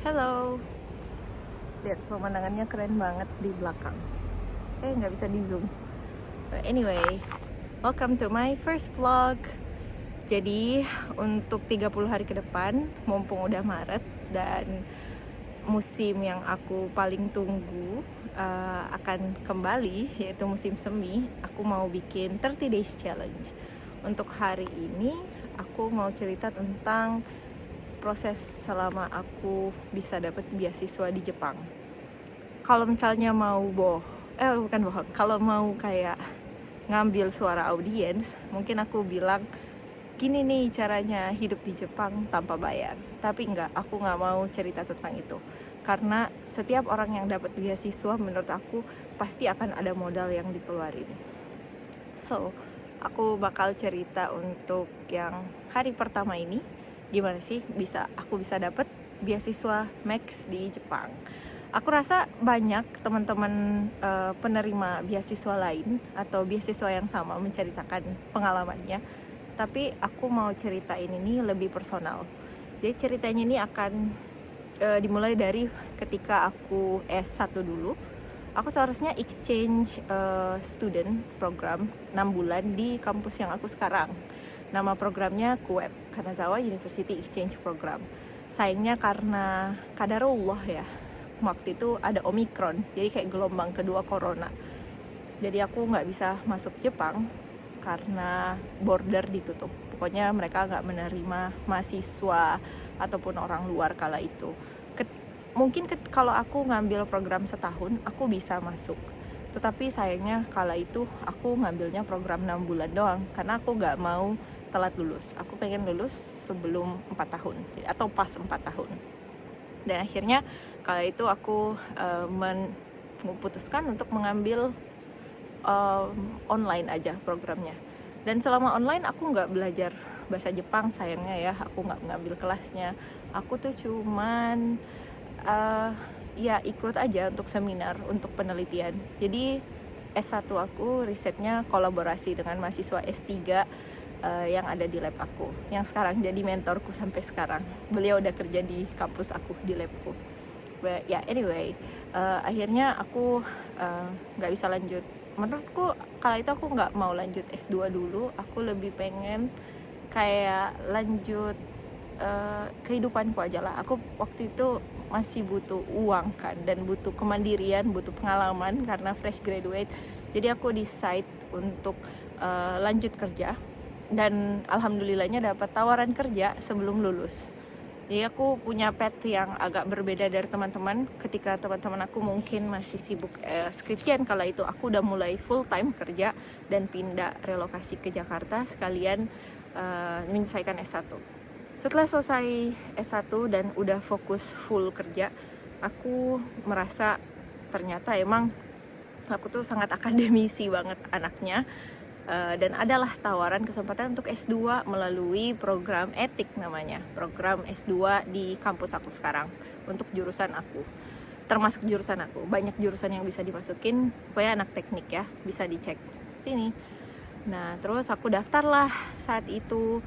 Hello, lihat pemandangannya keren banget di belakang. Nggak bisa di zoom. But anyway, welcome to my first vlog. Jadi untuk 30 hari ke depan, mumpung udah Maret dan musim yang aku paling tunggu akan kembali, yaitu musim semi, aku mau bikin 30 days challenge. Untuk hari ini aku mau cerita tentang proses selama aku bisa dapat beasiswa di Jepang. Kalau misalnya mau bukan bohong, kalau mau kayak ngambil suara audiens, mungkin aku bilang gini nih caranya hidup di Jepang tanpa bayar. Tapi enggak, aku nggak mau cerita tentang itu. Karena setiap orang yang dapat beasiswa menurut aku pasti akan ada modal yang dikeluarin. So, aku bakal cerita untuk yang hari pertama ini, gimana sih aku bisa dapat beasiswa Max di Jepang. Aku rasa banyak teman-teman penerima beasiswa lain atau beasiswa yang sama menceritakan pengalamannya. Tapi aku mau ceritain ini lebih personal. Jadi ceritanya ini akan dimulai dari ketika aku S1 dulu. Aku seharusnya exchange student program 6 bulan di kampus yang aku sekarang. Nama programnya KUEP, Kanazawa University Exchange Program. Sayangnya karena qadarullah ya, waktu itu ada Omicron, jadi kayak gelombang kedua corona. Jadi aku nggak bisa masuk Jepang karena border ditutup. Pokoknya mereka nggak menerima mahasiswa ataupun orang luar kala itu. Mungkin kalau aku ngambil program setahun, aku bisa masuk. Tetapi sayangnya kala itu aku ngambilnya program 6 bulan doang, karena aku nggak mau telat lulus. Aku pengen lulus sebelum 4 tahun, atau pas 4 tahun. Dan akhirnya kala itu aku memutuskan untuk mengambil online aja programnya. Dan selama online aku nggak belajar bahasa Jepang, sayangnya ya. Aku nggak ngambil kelasnya. Aku tuh cuman ya ikut aja untuk seminar, untuk penelitian. Jadi S1 aku risetnya kolaborasi dengan mahasiswa S3 yang ada di lab aku, yang sekarang jadi mentorku sampai sekarang. Beliau udah kerja di kampus aku, di labku. But ya anyway, akhirnya aku nggak bisa lanjut. Menurutku kala itu aku nggak mau lanjut S2 dulu. Aku lebih pengen kayak lanjut kehidupanku aja lah. Aku waktu itu masih butuh uang kan, dan butuh kemandirian, butuh pengalaman karena fresh graduate. Jadi aku decide untuk lanjut kerja, dan alhamdulillahnya dapat tawaran kerja sebelum lulus. Jadi aku punya path yang agak berbeda dari teman-teman. Ketika teman-teman aku mungkin masih sibuk skripsian, kala itu aku udah mulai full time kerja dan pindah relokasi ke Jakarta sekalian menyelesaikan S1. Setelah selesai S1 dan udah fokus full kerja, aku merasa ternyata emang aku tuh sangat akademisi banget anaknya. Dan adalah tawaran kesempatan untuk S2 melalui program etik namanya. Program S2 di kampus aku sekarang untuk jurusan aku. Termasuk jurusan aku. Banyak jurusan yang bisa dimasukin, pokoknya anak teknik ya, bisa dicek sini. Nah, terus aku daftarlah saat itu.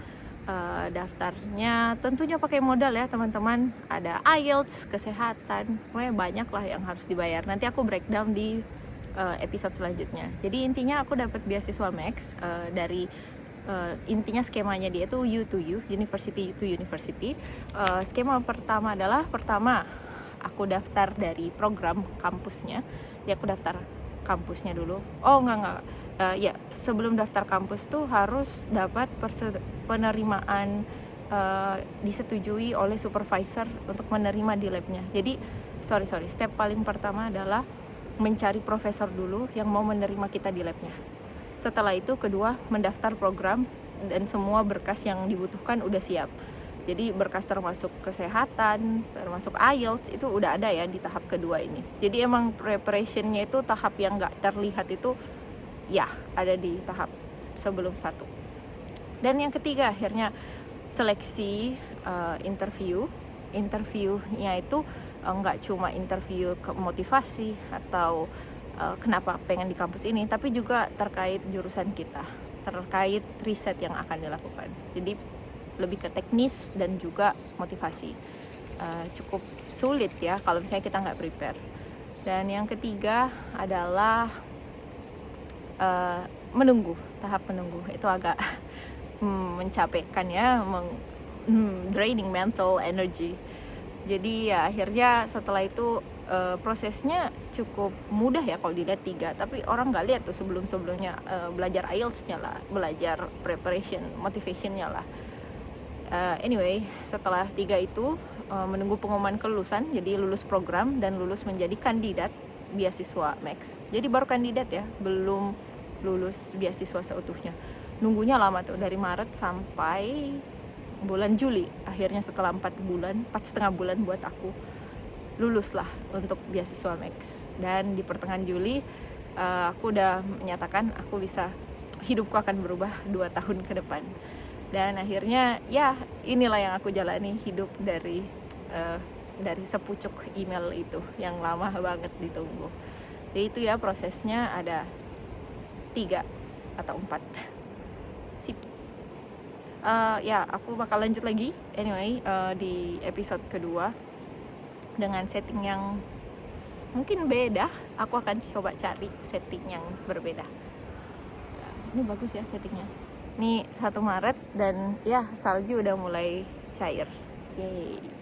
Daftarnya tentunya pakai modal ya teman-teman. Ada IELTS, kesehatan, pokoknya banyak lah yang harus dibayar. Nanti aku breakdown di episode selanjutnya. Jadi intinya aku dapat beasiswa Max dari intinya skemanya dia tuh U to U, University to University. Skema pertama adalah aku daftar dari program kampusnya. Jadi aku daftar kampusnya dulu. Oh enggak. Ya sebelum daftar kampus tuh harus dapat penerimaan disetujui oleh supervisor untuk menerima di labnya. Jadi step paling pertama adalah mencari profesor dulu yang mau menerima kita di labnya. Setelah itu kedua, mendaftar program dan semua berkas yang dibutuhkan udah siap. Jadi berkas termasuk kesehatan, termasuk IELTS itu udah ada ya di tahap kedua ini. Jadi emang preparationnya itu tahap yang gak terlihat itu ya ada di tahap sebelum 1. Dan yang ketiga akhirnya seleksi interviewnya itu nggak cuma interview ke motivasi atau kenapa pengen di kampus ini, tapi juga terkait jurusan kita, terkait riset yang akan dilakukan. Jadi lebih ke teknis dan juga motivasi. cukup sulit ya kalau misalnya kita nggak prepare. Dan yang ketiga adalah menunggu, tahap menunggu itu agak mencapekkan ya, draining mental energy. Jadi ya akhirnya setelah itu prosesnya cukup mudah ya kalau dilihat 3, tapi orang nggak lihat tuh sebelumnya belajar IELTS-nya lah, belajar preparation, motivation-nya lah. Anyway, setelah 3 itu menunggu pengumuman kelulusan, jadi lulus program dan lulus menjadi kandidat beasiswa Max. Jadi baru kandidat ya, belum lulus beasiswa seutuhnya. Nunggunya lama tuh, dari Maret sampai bulan Juli. Akhirnya setelah 4,5 bulan buat aku lulus lah untuk beasiswa Max. Dan di pertengahan Juli aku udah menyatakan aku bisa, hidupku akan berubah 2 tahun ke depan. Dan akhirnya ya inilah yang aku jalani, hidup dari sepucuk email itu yang lama banget ditunggu. Jadi itu ya prosesnya, ada 3 atau 4. Sip. Ya aku bakal lanjut lagi anyway di episode kedua dengan setting yang mungkin beda. Aku akan coba cari setting yang berbeda. Ini bagus ya settingnya. Ini 1 Maret dan ya salju udah mulai cair. Yeay.